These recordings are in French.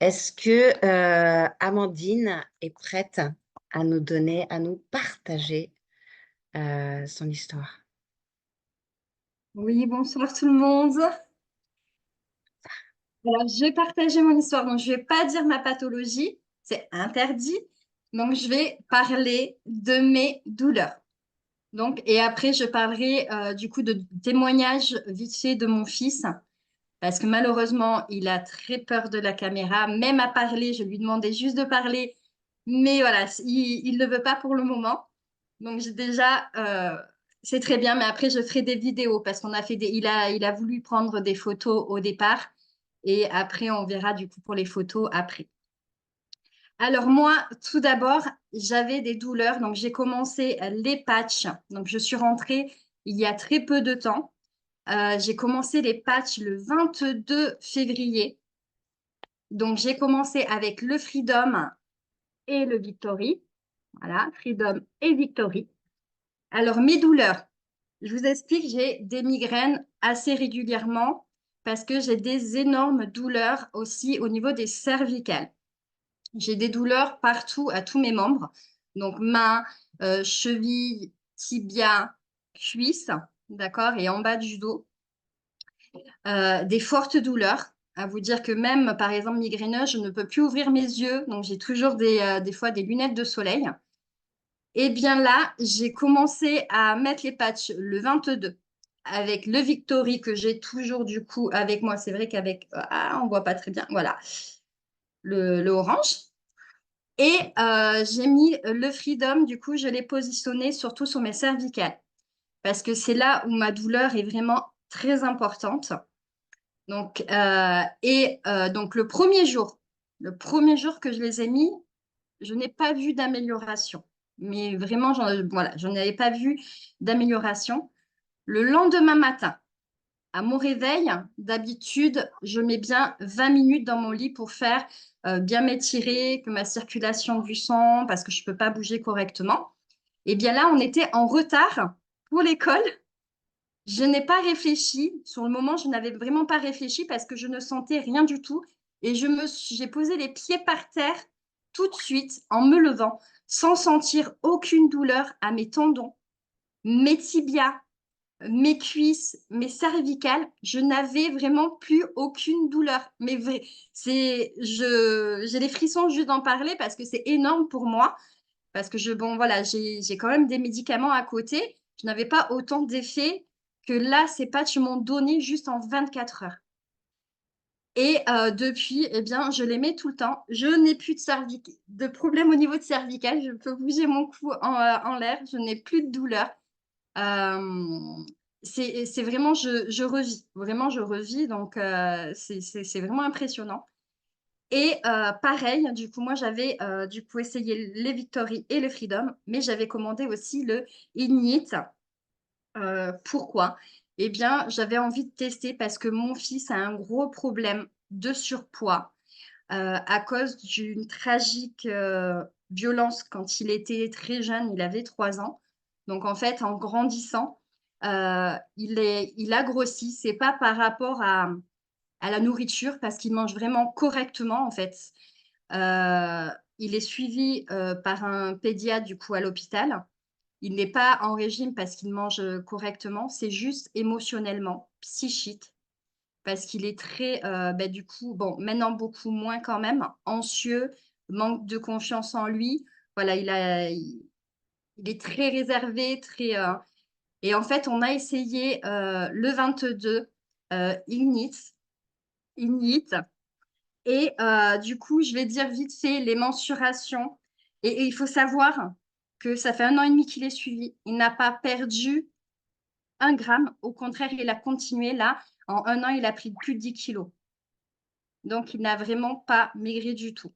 Est-ce que Amandine est prête à nous donner, à nous partager son histoire? Oui, bonsoir tout le monde. Alors, je vais partager mon histoire. Donc, je ne vais pas dire ma pathologie, c'est interdit. Donc, je vais parler de mes douleurs. Donc, et après, je parlerai du coup de témoignages vite fait de mon fils, parce que malheureusement, il a très peur de la caméra. Même à parler, je lui demandais juste de parler, mais voilà, il ne veut pas pour le moment. Donc, j'ai déjà, c'est très bien, mais après, je ferai des vidéos parce qu'on a fait il a voulu prendre des photos au départ et après, on verra du coup pour les photos après. Alors, moi, tout d'abord, j'avais des douleurs. Donc, j'ai commencé les patchs. Donc, je suis rentrée il y a très peu de temps. J'ai commencé les patchs le 22 février. Donc, j'ai commencé avec le Freedom et le Victory. Voilà, Freedom et Victory. Alors, mes douleurs. Je vous explique, j'ai des migraines assez régulièrement parce que j'ai des énormes douleurs aussi au niveau des cervicales. J'ai des douleurs partout à tous mes membres, donc mains, chevilles, tibia, cuisses, d'accord, et en bas du dos. Des fortes douleurs. À vous dire que même, par exemple, migraineuse, je ne peux plus ouvrir mes yeux, donc j'ai toujours des fois des lunettes de soleil. Et bien là, j'ai commencé à mettre les patchs le 22 avec le Victory que j'ai toujours du coup avec moi. C'est vrai qu'avec, on voit pas très bien, voilà, le orange. Et j'ai mis le Freedom, du coup, je l'ai positionné surtout sur mes cervicales parce que c'est là où ma douleur est vraiment très importante. Donc, donc le premier jour que je les ai mis, je n'ai pas vu d'amélioration. Mais vraiment, voilà, je n'avais pas vu d'amélioration. Le lendemain matin, à mon réveil, d'habitude, je mets bien 20 minutes dans mon lit pour faire bien m'étirer, que ma circulation du sang, parce que je ne peux pas bouger correctement. Et bien là, on était en retard pour l'école. Je n'ai pas réfléchi. Sur le moment, je n'avais vraiment pas réfléchi parce que je ne sentais rien du tout. Et j'ai posé les pieds par terre tout de suite en me levant, sans sentir aucune douleur à mes tendons, mes tibias, mes cuisses, mes cervicales. Je n'avais vraiment plus aucune douleur. Mais vrai, j'ai les frissons juste d'en parler parce que c'est énorme pour moi. Parce que bon, voilà, j'ai quand même des médicaments à côté. Je n'avais pas autant d'effets que là, ces patchs m'ont donné juste en 24 heures. Et depuis, eh bien, je les mets tout le temps. Je n'ai plus de problème au niveau de cervical. Je peux bouger mon cou en l'air. Je n'ai plus de douleur. Euh, c'est vraiment, je revis. Vraiment, je revis. Donc, c'est vraiment impressionnant. Et pareil, du coup, moi, j'avais du coup essayé les Victory et le Freedom, mais j'avais commandé aussi le Ignite. Pourquoi? Eh bien, j'avais envie de tester parce que mon fils a un gros problème de surpoids à cause d'une tragique violence quand il était très jeune, il avait 3 ans. Donc, en fait, en grandissant, il a grossi. C'est pas par rapport à la nourriture parce qu'il mange vraiment correctement en fait. Euh, il est suivi par un pédiatre du coup à l'hôpital. Il n'est pas en régime parce qu'il mange correctement, c'est juste émotionnellement, psychique, parce qu'il est très, du coup, bon, maintenant beaucoup moins quand même, anxieux, manque de confiance en lui. Voilà, il est très réservé, très. Et en fait, on a essayé le 22 Ignite. Ignite. Et du coup, je vais dire vite fait les mensurations. Et il faut savoir que ça fait 1 an et demi qu'il est suivi. Il n'a pas perdu 1 gramme. Au contraire, il a continué là. En 1 an, il a pris plus de 10 kilos. Donc, il n'a vraiment pas maigri du tout.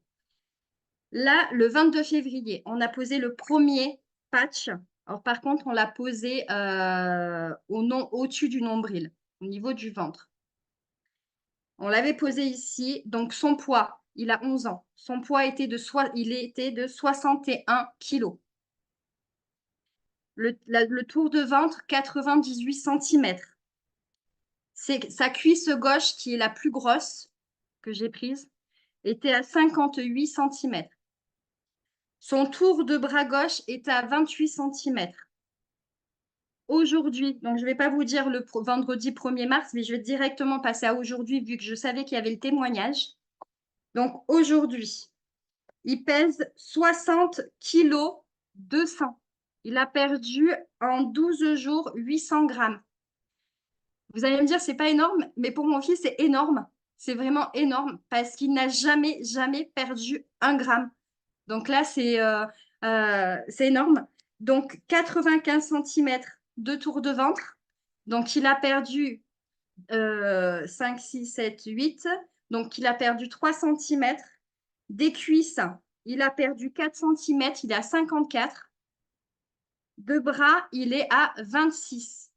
Là, le 22 février, on a posé le premier patch. Alors, par contre, on l'a posé au-dessus du nombril, au niveau du ventre. On l'avait posé ici. Donc, son poids, il a 11 ans. Son poids il était de 61 kilos. Le tour de ventre, 98 centimètres. C'est sa cuisse gauche qui est la plus grosse que j'ai prise. était à 58 centimètres. Son tour de bras gauche est à 28 centimètres. Aujourd'hui, donc je ne vais pas vous dire le vendredi 1er mars, mais je vais directement passer à aujourd'hui vu que je savais qu'il y avait le témoignage. Donc aujourd'hui, il pèse 60 kilos 200. Il a perdu en 12 jours 800 grammes. Vous allez me dire, c'est pas énorme, mais pour mon fils, c'est énorme. C'est vraiment énorme parce qu'il n'a jamais, jamais perdu 1 gramme. Donc là, c'est énorme. Donc 95 centimètres de tour de ventre. Donc il a perdu 5, 6, 7, 8. Donc il a perdu 3 centimètres. Des cuisses, il a perdu 4 centimètres. Il est à 54. De bras, il est à 26.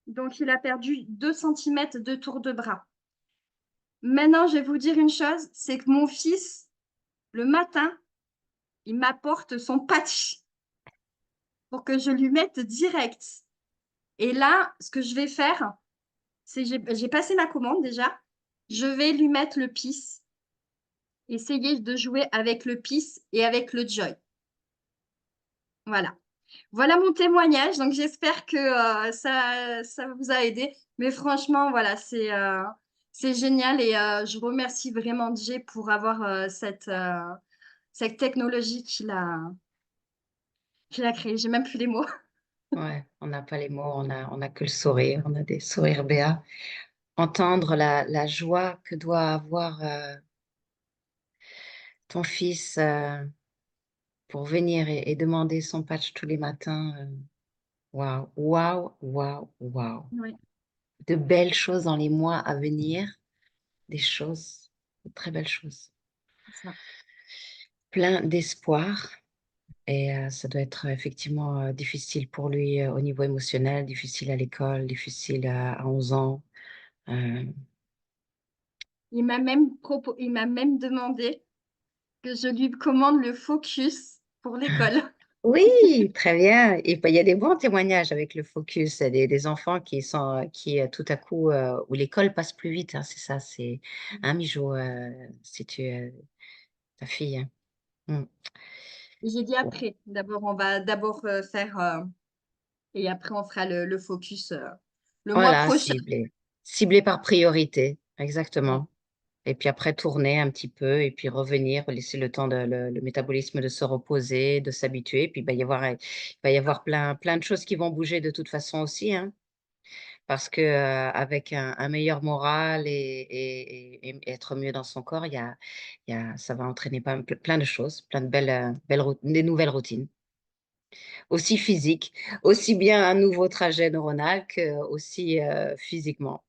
Donc il a perdu 2 centimètres de tour de bras. Maintenant, je vais vous dire une chose, c'est que mon fils, le matin, il m'apporte son patch pour que je lui mette direct. Et là, ce que je vais faire, c'est que j'ai passé ma commande déjà. Je vais lui mettre le pisse, essayer de jouer avec le pisse et avec le joy. Voilà. Voilà mon témoignage. Donc, j'espère que ça vous a aidé. Mais franchement, voilà, c'est génial. Et je remercie vraiment Jay pour avoir cette technologie qu'il a créée. J'ai même plus les mots. Ouais, on n'a pas les mots, on a que le sourire, on a des sourires béats. Entendre la joie que doit avoir ton fils pour venir et demander son patch tous les matins. Waouh, waouh, waouh, waouh. Oui, De belles choses dans les mois à venir, des choses, de très belles choses. c'est ça. Plein d'espoir. Et ça doit être effectivement difficile pour lui au niveau émotionnel, difficile à l'école, difficile à 11 ans. Euh, Il m'a même demandé que je lui commande le focus pour l'école. Oui, très bien. Et ben, il y a des bons témoignages avec le focus, des enfants qui sont qui tout à coup où l'école passe plus vite, hein, c'est ça, c'est hein, Mijo, si tu ta fille. Hein. Mm. J'ai dit Bon. après. D'abord, on va d'abord faire et après on fera le focus le mois Voilà, prochain. ciblé par priorité, Ouais. exactement. Et puis après tourner un petit peu et puis revenir, laisser le temps le métabolisme de se reposer, de s'habituer. Puis il va y avoir plein de choses qui vont bouger de toute façon aussi, hein. Parce que avec un meilleur moral et être mieux dans son corps, ça va entraîner plein de choses, plein de des nouvelles routines, aussi physiques, aussi bien un nouveau trajet neuronal que aussi physiquement.